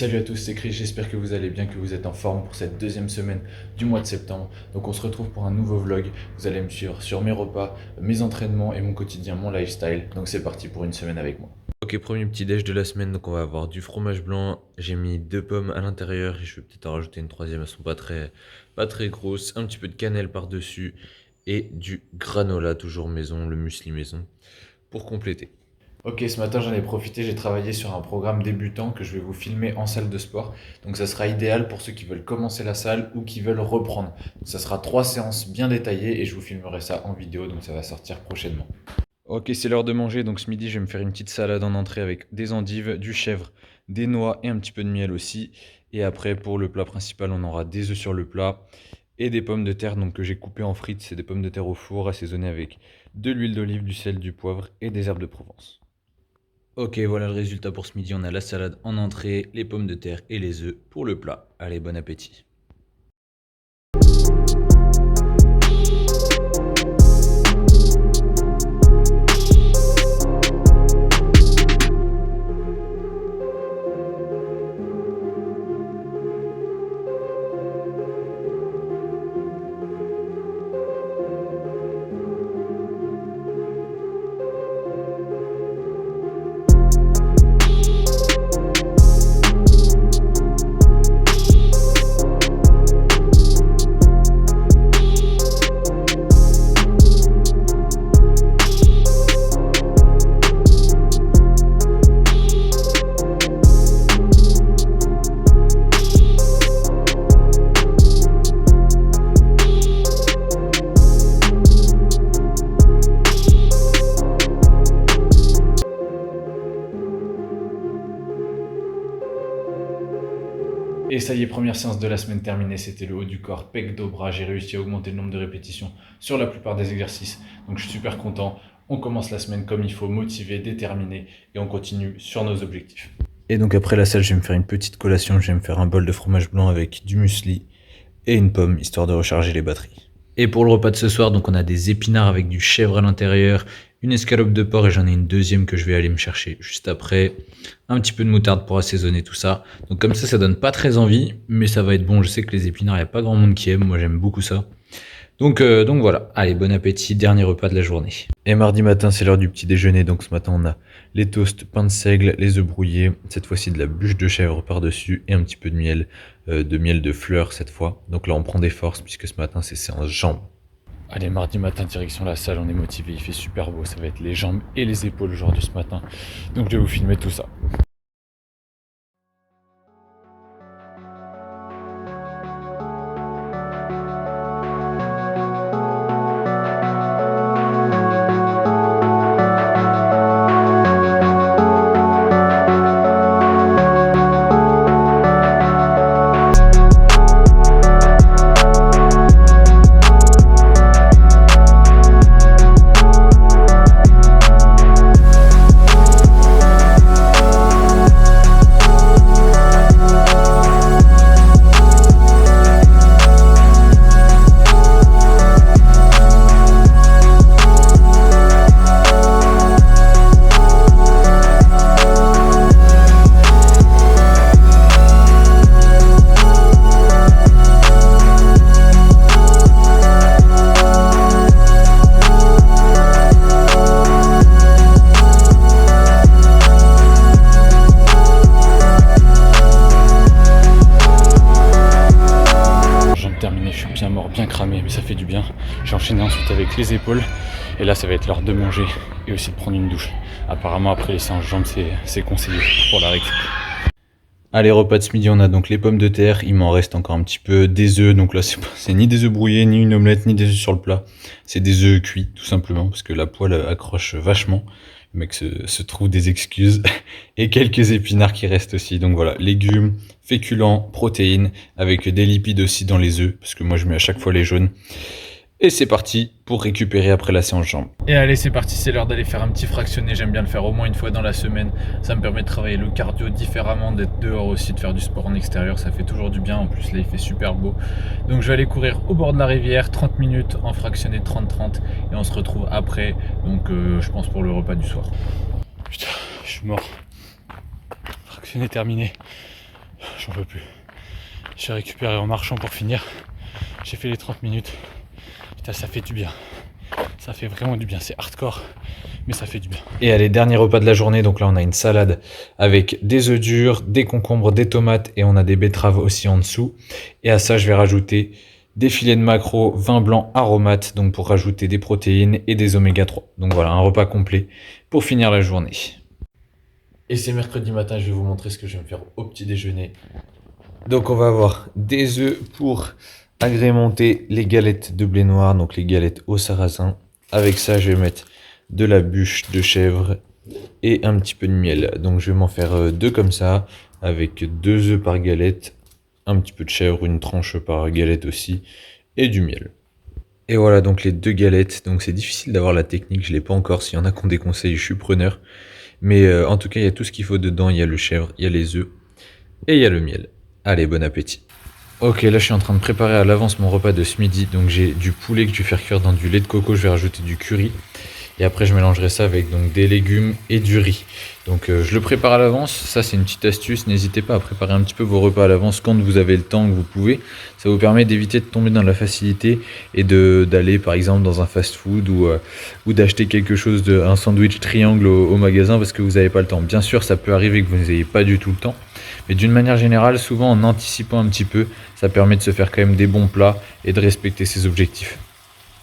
Salut à tous, c'est Chris, j'espère que vous allez bien, que vous êtes en forme pour cette deuxième semaine du mois de septembre. Donc on se retrouve pour un nouveau vlog, vous allez me suivre sur mes repas, mes entraînements et mon quotidien, mon lifestyle. Donc c'est parti pour une semaine avec moi. Ok, premier petit déj de la semaine, donc on va avoir du fromage blanc, j'ai mis 2 pommes à l'intérieur et je vais peut-être en rajouter une troisième, elles sont pas très grosses, un petit peu de cannelle par-dessus et du granola, toujours maison, le muesli maison, pour compléter. Ok, ce matin j'en ai profité, j'ai travaillé sur un programme débutant que je vais vous filmer en salle de sport. Donc ça sera idéal pour ceux qui veulent commencer la salle ou qui veulent reprendre. Donc ça sera 3 séances bien détaillées et je vous filmerai ça en vidéo, donc ça va sortir prochainement. Ok, c'est l'heure de manger, donc ce midi je vais me faire une petite salade en entrée avec des endives, du chèvre, des noix et un petit peu de miel aussi. Et après pour le plat principal on aura des œufs sur le plat et des pommes de terre donc, que j'ai coupées en frites. C'est des pommes de terre au four assaisonnées avec de l'huile d'olive, du sel, du poivre et des herbes de Provence. Ok, voilà le résultat pour ce midi. On a la salade en entrée, les pommes de terre et les œufs pour le plat. Allez, bon appétit. Et ça y est, première séance de la semaine terminée, c'était le haut du corps, pec, dos, bras. J'ai réussi à augmenter le nombre de répétitions sur la plupart des exercices. Donc je suis super content. On commence la semaine comme il faut, motivé, déterminé, et on continue sur nos objectifs. Et donc après la salle, je vais me faire une petite collation. Je vais me faire un bol de fromage blanc avec du muesli et une pomme, histoire de recharger les batteries. Et pour le repas de ce soir, donc on a des épinards avec du chèvre à l'intérieur, une escalope de porc et j'en ai une deuxième que je vais aller me chercher juste après. Un petit peu de moutarde pour assaisonner tout ça. Donc comme ça donne pas très envie, mais ça va être bon. Je sais que les épinards, il n'y a pas grand monde qui aime. Moi, j'aime beaucoup ça. Donc voilà, allez, bon appétit, dernier repas de la journée. Et mardi matin, c'est l'heure du petit déjeuner. Donc ce matin, on a les toasts, pain de seigle, les œufs brouillés, cette fois-ci de la bûche de chèvre par-dessus et un petit peu de miel de fleurs cette fois. Donc là, on prend des forces puisque ce matin, c'est séance jambes. Allez, mardi matin, direction la salle, on est motivé, il fait super beau, ça va être les jambes et les épaules aujourd'hui ce matin. Donc je vais vous filmer tout ça. Terminé, je suis bien mort, bien cramé, mais ça fait du bien. J'ai enchaîné ensuite avec les épaules et là ça va être l'heure de manger et aussi de prendre une douche. Apparemment après les séances jambes c'est conseillé pour la récup. Allez, repas de ce midi, on a donc les pommes de terre, il m'en reste encore un petit peu, des œufs, donc là c'est ni des œufs brouillés, ni une omelette, ni des œufs sur le plat, c'est des œufs cuits tout simplement parce que la poêle accroche vachement. Le mec se trouve des excuses. Et quelques épinards qui restent aussi. Donc voilà, légumes, féculents, protéines, avec des lipides aussi dans les œufs, parce que moi je mets à chaque fois les jaunes. Et c'est parti pour récupérer après la séance jambes. Et allez, c'est parti, c'est l'heure d'aller faire un petit fractionné. J'aime bien le faire au moins une fois dans la semaine. Ça me permet de travailler le cardio différemment, d'être dehors aussi, de faire du sport en extérieur. Ça fait toujours du bien. En plus, là, il fait super beau. Donc, je vais aller courir au bord de la rivière, 30 minutes en fractionné 30-30. Et on se retrouve après, donc je pense pour le repas du soir. Putain, je suis mort. Fractionné terminé. J'en peux plus. J'ai récupéré en marchant pour finir. J'ai fait les 30 minutes. Putain, ça fait du bien. Ça fait vraiment du bien. C'est hardcore, mais ça fait du bien. Et allez, dernier repas de la journée. Donc là, on a une salade avec des œufs durs, des concombres, des tomates et on a des betteraves aussi en dessous. Et à ça, je vais rajouter des filets de maquereau, vin blanc, aromates, donc pour rajouter des protéines et des oméga 3. Donc voilà, un repas complet pour finir la journée. Et c'est mercredi matin, je vais vous montrer ce que je vais me faire au petit déjeuner. Donc on va avoir des œufs pour agrémenter les galettes de blé noir, donc les galettes au sarrasin. Avec ça, je vais mettre de la bûche de chèvre et un petit peu de miel. Donc je vais m'en faire deux comme ça, avec 2 œufs par galette, un petit peu de chèvre, une tranche par galette aussi, et du miel. Et voilà donc les 2 galettes. Donc c'est difficile d'avoir la technique, je l'ai pas encore. S'il y en a qui ont des conseils, je suis preneur. Mais en tout cas, il y a tout ce qu'il faut dedans. Il y a le chèvre, il y a les œufs et il y a le miel. Allez, bon appétit. Ok, là je suis en train de préparer à l'avance mon repas de ce midi. Donc j'ai du poulet que je vais faire cuire dans du lait de coco. Je vais rajouter du curry. Et après, je mélangerai ça avec donc des légumes et du riz. Donc je le prépare à l'avance. Ça, c'est une petite astuce. N'hésitez pas à préparer un petit peu vos repas à l'avance quand vous avez le temps, que vous pouvez. Ça vous permet d'éviter de tomber dans la facilité et d'aller par exemple dans un fast-food ou d'acheter quelque chose, un sandwich triangle au magasin parce que vous n'avez pas le temps. Bien sûr, ça peut arriver que vous n'ayez pas du tout le temps. Mais d'une manière générale, souvent en anticipant un petit peu, ça permet de se faire quand même des bons plats et de respecter ses objectifs.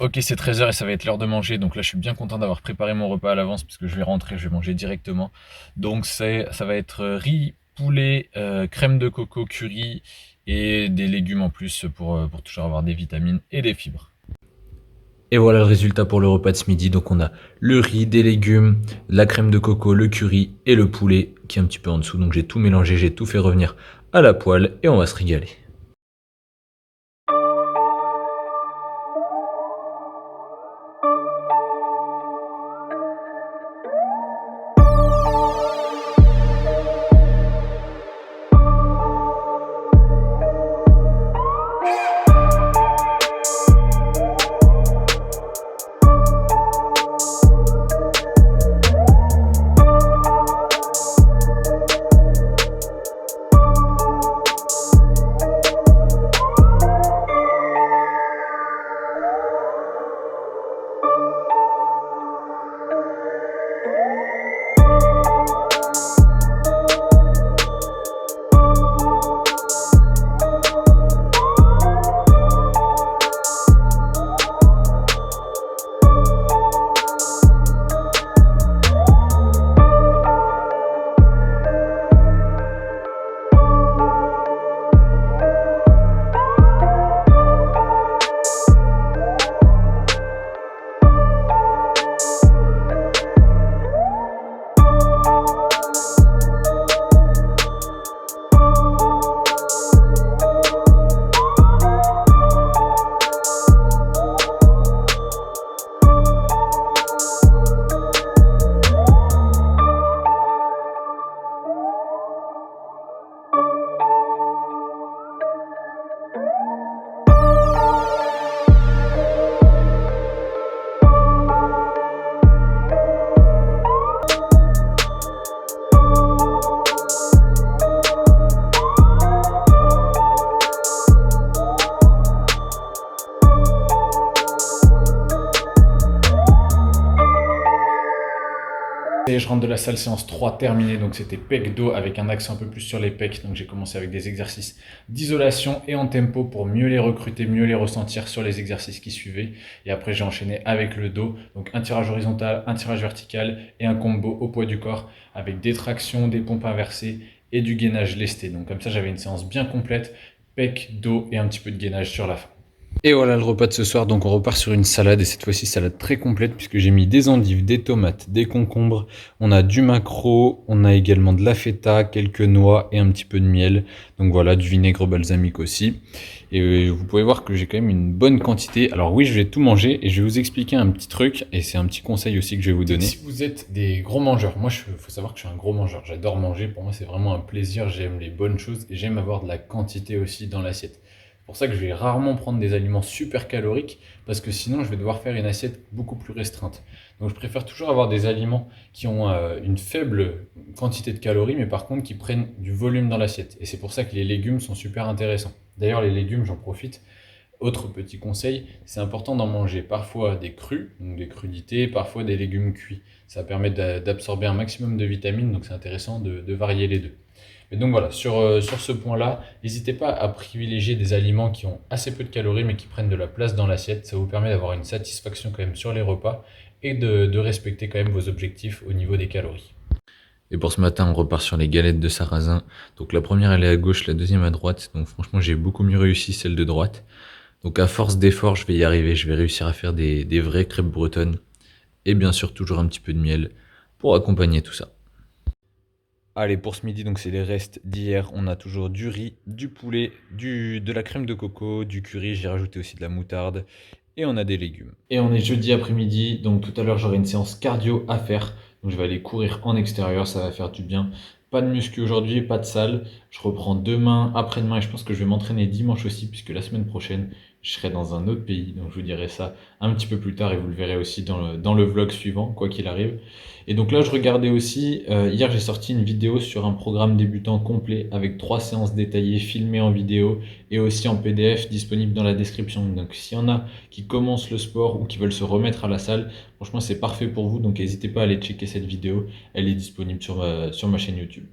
Ok, c'est 13h et ça va être l'heure de manger. Donc là, je suis bien content d'avoir préparé mon repas à l'avance puisque je vais rentrer, je vais manger directement. Donc ça va être riz, poulet, crème de coco, curry et des légumes en plus pour toujours avoir des vitamines et des fibres. Et voilà le résultat pour le repas de ce midi. Donc on a le riz, des légumes, la crème de coco, le curry et le poulet qui est un petit peu en dessous. Donc j'ai tout mélangé, j'ai tout fait revenir à la poêle et on va se régaler. Et je rentre de la salle séance 3 terminée, donc c'était pec dos avec un accent un peu plus sur les pecs. Donc j'ai commencé avec des exercices d'isolation et en tempo pour mieux les recruter, mieux les ressentir sur les exercices qui suivaient. Et après j'ai enchaîné avec le dos, donc un tirage horizontal, un tirage vertical et un combo au poids du corps avec des tractions, des pompes inversées et du gainage lesté. Donc comme ça j'avais une séance bien complète, pec, dos et un petit peu de gainage sur la fin. Et voilà le repas de ce soir, donc on repart sur une salade et cette fois-ci salade très complète puisque j'ai mis des endives, des tomates, des concombres, on a du maquereau, on a également de la feta, quelques noix et un petit peu de miel, donc voilà du vinaigre balsamique aussi. Et vous pouvez voir que j'ai quand même une bonne quantité. Alors oui, je vais tout manger et je vais vous expliquer un petit truc et c'est un petit conseil aussi que je vais vous donner. Si vous êtes des gros mangeurs, moi il faut savoir que je suis un gros mangeur, j'adore manger, pour moi c'est vraiment un plaisir, j'aime les bonnes choses et j'aime avoir de la quantité aussi dans l'assiette. pour ça que je vais rarement prendre des aliments super caloriques, parce que sinon je vais devoir faire une assiette beaucoup plus restreinte. Donc je préfère toujours avoir des aliments qui ont une faible quantité de calories, mais par contre qui prennent du volume dans l'assiette. Et c'est pour ça que les légumes sont super intéressants. D'ailleurs, les légumes, j'en profite. Autre petit conseil, c'est important d'en manger parfois des crus, donc des crudités, parfois des légumes cuits. Ça permet d'absorber un maximum de vitamines, donc c'est intéressant de varier les deux. Et donc voilà, sur ce point-là, n'hésitez pas à privilégier des aliments qui ont assez peu de calories mais qui prennent de la place dans l'assiette. Ça vous permet d'avoir une satisfaction quand même sur les repas et de respecter quand même vos objectifs au niveau des calories. Et pour ce matin, on repart sur les galettes de sarrasin. Donc la première, elle est à gauche, la deuxième à droite. Donc franchement, j'ai beaucoup mieux réussi celle de droite. Donc à force d'efforts, je vais y arriver. Je vais réussir à faire des vraies crêpes bretonnes. Et bien sûr, toujours un petit peu de miel pour accompagner tout ça. Allez, pour ce midi, donc c'est les restes d'hier. On a toujours du riz, du poulet, de la crème de coco, du curry. J'ai rajouté aussi de la moutarde. Et on a des légumes. Et on est jeudi après-midi. Donc tout à l'heure, j'aurai une séance cardio à faire. Donc je vais aller courir en extérieur. Ça va faire du bien. Pas de muscu aujourd'hui, pas de salle. Je reprends demain, après-demain. Et je pense que je vais m'entraîner dimanche aussi, puisque la semaine prochaine, je serai dans un autre pays. Donc je vous dirai ça un petit peu plus tard. Et vous le verrez aussi dans le vlog suivant, quoi qu'il arrive. Et donc là, je regardais aussi, hier j'ai sorti une vidéo sur un programme débutant complet avec 3 séances détaillées filmées en vidéo et aussi en PDF disponible dans la description. Donc s'il y en a qui commencent le sport ou qui veulent se remettre à la salle, franchement c'est parfait pour vous. Donc n'hésitez pas à aller checker cette vidéo, elle est disponible sur ma chaîne YouTube.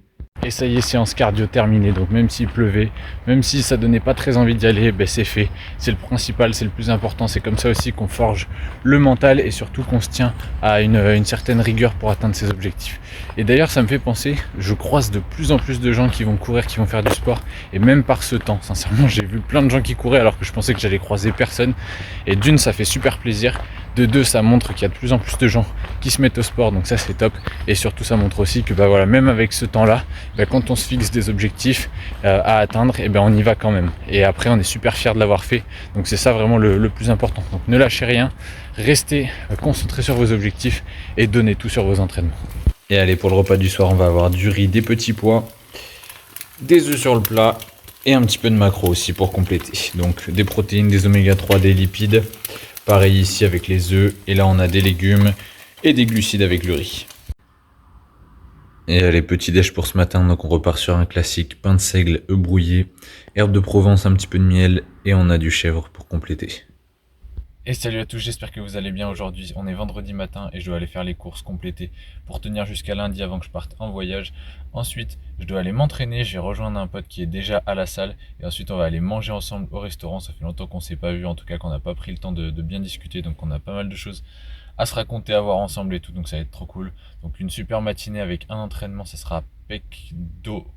Et ça y est, séance cardio terminée, donc même s'il pleuvait, même si ça donnait pas très envie d'y aller, ben c'est fait. C'est le principal, c'est le plus important, c'est comme ça aussi qu'on forge le mental et surtout qu'on se tient à une certaine rigueur pour atteindre ses objectifs. Et d'ailleurs ça me fait penser, je croise de plus en plus de gens qui vont courir, qui vont faire du sport, et même par ce temps, sincèrement j'ai vu plein de gens qui couraient alors que je pensais que j'allais croiser personne. Et d'une, ça fait super plaisir. De deux, ça montre qu'il y a de plus en plus de gens qui se mettent au sport, donc ça c'est top. Et surtout ça montre aussi que bah voilà, même avec ce temps-là, bah, quand on se fixe des objectifs à atteindre, et ben on y va quand même. Et après on est super fier de l'avoir fait. Donc c'est ça vraiment le plus important. Donc ne lâchez rien, restez concentrés sur vos objectifs et donnez tout sur vos entraînements. Et allez, pour le repas du soir, on va avoir du riz, des petits pois, des œufs sur le plat et un petit peu de maquereau aussi pour compléter. Donc des protéines, des oméga 3, des lipides. Pareil ici avec les œufs, et là on a des légumes et des glucides avec le riz. Et allez, petit déj pour ce matin, donc on repart sur un classique, pain de seigle, œufs brouillés, herbes de Provence, un petit peu de miel, et on a du chèvre pour compléter. Et salut à tous, j'espère que vous allez bien aujourd'hui. On est vendredi matin et je dois aller faire les courses complétées pour tenir jusqu'à lundi avant que je parte en voyage. Ensuite, je dois aller m'entraîner, je vais rejoindre un pote qui est déjà à la salle. Et ensuite, on va aller manger ensemble au restaurant. Ça fait longtemps qu'on ne s'est pas vu, en tout cas qu'on n'a pas pris le temps de bien discuter. Donc on a pas mal de choses à se raconter, à voir ensemble et tout. Donc ça va être trop cool. Donc une super matinée avec un entraînement, ça sera pec dos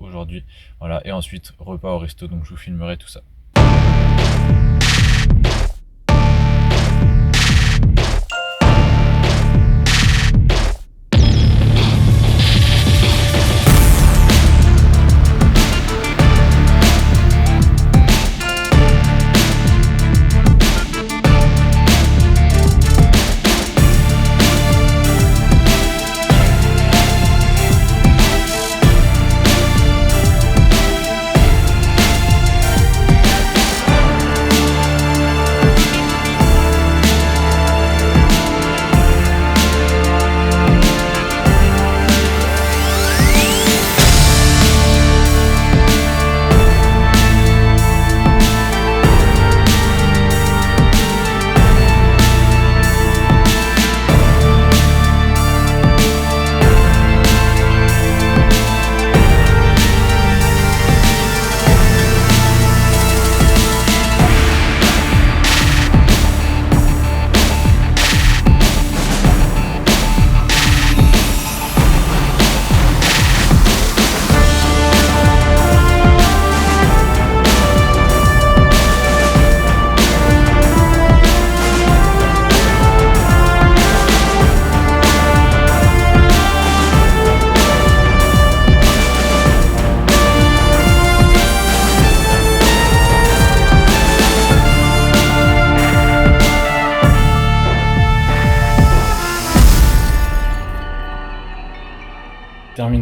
aujourd'hui. Voilà, et ensuite repas au resto, donc je vous filmerai tout ça.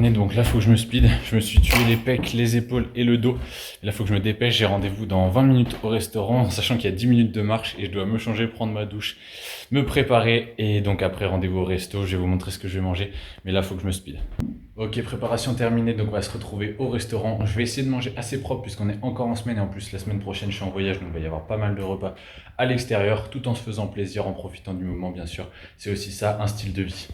terminé, donc là il faut que je me speed. Je me suis tué les pecs, les épaules et le dos. Et là il faut que je me dépêche, j'ai rendez-vous dans 20 minutes au restaurant, sachant qu'il y a 10 minutes de marche et je dois me changer, prendre ma douche, me préparer et donc après rendez-vous au resto, je vais vous montrer ce que je vais manger. Mais là il faut que je me speed. Ok, préparation terminée, donc on va se retrouver au restaurant. Je vais essayer de manger assez propre puisqu'on est encore en semaine et en plus la semaine prochaine je suis en voyage, donc il va y avoir pas mal de repas à l'extérieur, tout en se faisant plaisir, en profitant du moment bien sûr. C'est aussi ça, un style de vie.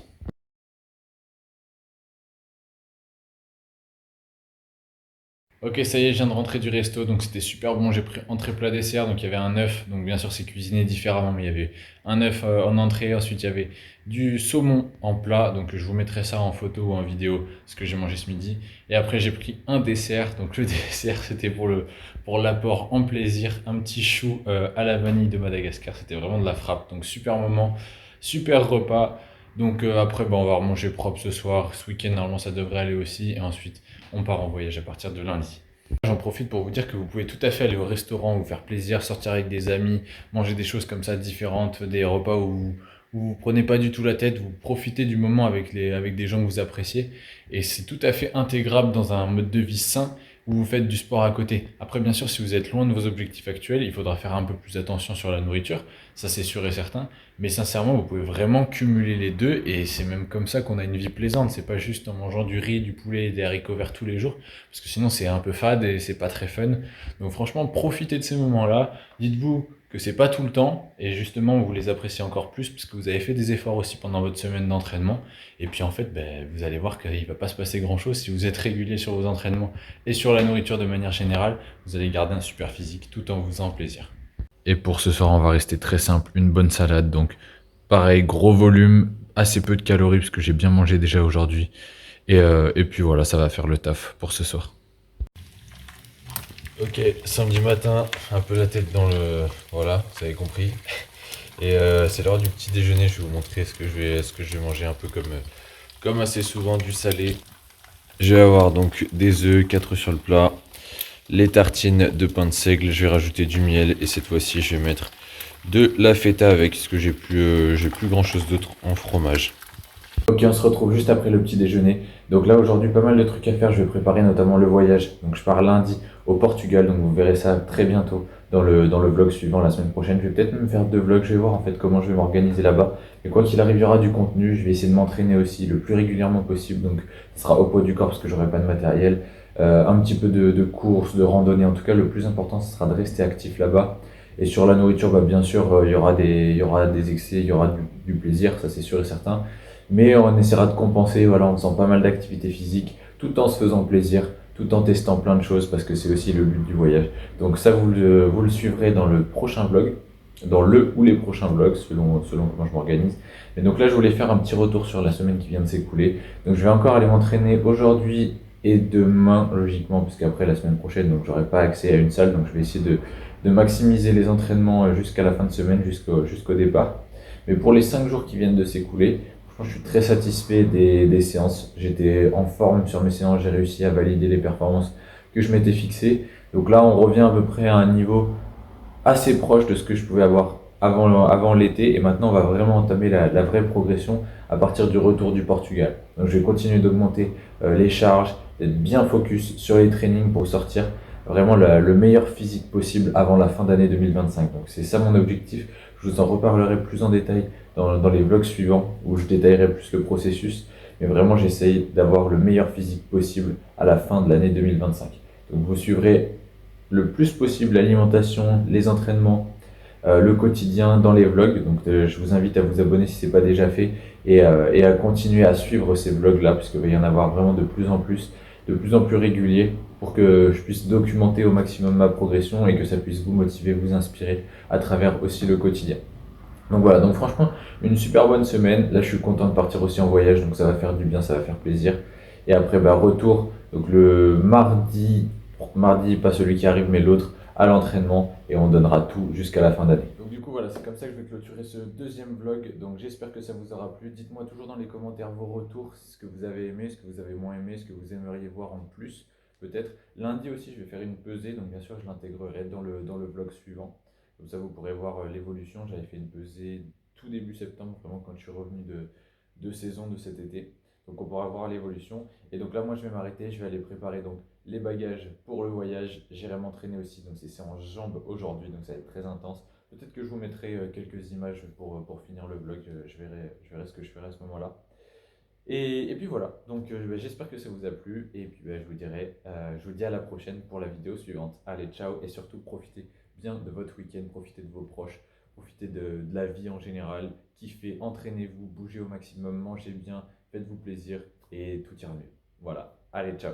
Ok, ça y est, je viens de rentrer du resto, donc c'était super bon. J'ai pris entrée plat dessert, donc il y avait un œuf, donc bien sûr c'est cuisiné différemment, mais il y avait un œuf en entrée. Ensuite il y avait du saumon en plat, donc je vous mettrai ça en photo ou en vidéo, ce que j'ai mangé ce midi. Et après j'ai pris un dessert, donc le dessert c'était pour l'apport en plaisir, un petit chou à la vanille de Madagascar, c'était vraiment de la frappe, donc super moment, super repas. Donc après on va manger propre ce soir, ce week-end normalement ça devrait aller aussi, et ensuite on part en voyage à partir de lundi. J'en profite pour vous dire que vous pouvez tout à fait aller au restaurant, vous faire plaisir, sortir avec des amis, manger des choses comme ça différentes, des repas où vous prenez pas du tout la tête, vous profitez du moment avec des gens que vous appréciez. Et c'est tout à fait intégrable dans un mode de vie sain où vous faites du sport à côté. Après, bien sûr, si vous êtes loin de vos objectifs actuels, il faudra faire un peu plus attention sur la nourriture, ça c'est sûr et certain. Mais sincèrement, vous pouvez vraiment cumuler les deux et c'est même comme ça qu'on a une vie plaisante. C'est pas juste en mangeant du riz, du poulet et des haricots verts tous les jours, parce que sinon c'est un peu fade et c'est pas très fun. Donc franchement, profitez de ces moments-là. Dites-vous que c'est pas tout le temps et justement vous les appréciez encore plus parce que vous avez fait des efforts aussi pendant votre semaine d'entraînement. Et puis en fait, ben, vous allez voir qu'il va pas se passer grand-chose si vous êtes régulier sur vos entraînements et sur la nourriture de manière générale. Vous allez garder un super physique tout en vous faisant plaisir. Et pour ce soir, on va rester très simple, une bonne salade. Donc, pareil, gros volume, assez peu de calories parce que j'ai bien mangé déjà aujourd'hui. Et puis voilà, ça va faire le taf pour ce soir. Ok, samedi matin, un peu la tête dans le... Voilà, vous avez compris. Et c'est l'heure du petit déjeuner, je vais vous montrer ce que je vais manger un peu comme assez souvent du salé. Je vais avoir donc des œufs, 4 œufs sur le plat, les tartines de pain de seigle, je vais rajouter du miel et cette fois-ci je vais mettre de la feta avec, parce que j'ai plus grand chose d'autre en fromage. Ok, on se retrouve juste après le petit déjeuner. Donc là, aujourd'hui, pas mal de trucs à faire. Je vais préparer notamment le voyage. Donc je pars lundi au Portugal. Donc vous verrez ça très bientôt dans le vlog suivant la semaine prochaine. Je vais peut-être même faire 2 vlogs. Je vais voir en fait comment je vais m'organiser là-bas. Et quoi qu'il arrive, il y aura du contenu. Je vais essayer de m'entraîner aussi le plus régulièrement possible. Donc ce sera au poids du corps parce que j'aurai pas de matériel. Un petit peu de course, de randonnée. En tout cas, le plus important, ce sera de rester actif là-bas. Et sur la nourriture, bah, bien sûr, il y aura des excès, il y aura du plaisir, ça c'est sûr et certain. Mais on essaiera de compenser voilà, en faisant pas mal d'activités physiques, tout en se faisant plaisir, tout en testant plein de choses, parce que c'est aussi le but du voyage. Donc ça, vous le suivrez dans le prochain vlog, dans le ou les prochains vlogs, selon comment je m'organise. Et donc là, je voulais faire un petit retour sur la semaine qui vient de s'écouler. Donc je vais encore aller m'entraîner aujourd'hui et demain, logiquement, puisqu'après la semaine prochaine, donc j'aurai pas accès à une salle, donc je vais essayer de maximiser les entraînements jusqu'à la fin de semaine, jusqu'au départ. Mais pour les 5 jours qui viennent de s'écouler, je suis très satisfait des séances. J'étais en forme sur mes séances, j'ai réussi à valider les performances que je m'étais fixées. Donc là, on revient à peu près à un niveau assez proche de ce que je pouvais avoir avant l'été. Et maintenant, on va vraiment entamer la vraie progression à partir du retour du Portugal. Donc je vais continuer d'augmenter les charges, d'être bien focus sur les trainings pour sortir vraiment le meilleur physique possible avant la fin d'année 2025. Donc c'est ça mon objectif. Je vous en reparlerai plus en détail dans les vlogs suivants où je détaillerai plus le processus. Mais vraiment, j'essaye d'avoir le meilleur physique possible à la fin de l'année 2025. Donc vous suivrez le plus possible l'alimentation, les entraînements, le quotidien dans les vlogs. Donc je vous invite à vous abonner si ce n'est pas déjà fait et à continuer à suivre ces vlogs-là, puisqu'il va y en avoir vraiment de plus en plus réguliers pour que je puisse documenter au maximum ma progression et que ça puisse vous motiver, vous inspirer à travers aussi le quotidien. Donc voilà, donc franchement, une super bonne semaine. Là, je suis content de partir aussi en voyage, donc ça va faire du bien, ça va faire plaisir. Et après, bah, retour, donc le mardi, pas celui qui arrive, mais l'autre, à l'entraînement, et on donnera tout jusqu'à la fin d'année. Donc du coup, voilà, c'est comme ça que je vais clôturer ce deuxième vlog. Donc j'espère que ça vous aura plu. Dites-moi toujours dans les commentaires vos retours, ce que vous avez aimé, ce que vous avez moins aimé, ce que vous aimeriez voir en plus, peut-être. Lundi aussi, je vais faire une pesée, donc bien sûr, je l'intégrerai dans le vlog suivant. Comme ça, vous pourrez voir l'évolution. J'avais fait une pesée tout début septembre, vraiment quand je suis revenu de saison de cet été. Donc on pourra voir l'évolution. Et donc là, moi, je vais m'arrêter, je vais aller préparer donc les bagages pour le voyage. J'irai m'entraîner aussi, donc c'est séance jambes aujourd'hui, donc ça va être très intense. Peut-être que je vous mettrai quelques images pour finir le vlog, je verrai ce que je ferai à ce moment-là. Et puis voilà, donc bah, j'espère que ça vous a plu, et puis bah, je vous dis à la prochaine pour la vidéo suivante. Allez, ciao, et surtout profitez bien de votre week-end, profitez de vos proches, profitez de la vie en général, kiffez, entraînez-vous, bougez au maximum, mangez bien, faites-vous plaisir, et tout ira mieux. Voilà, allez, ciao.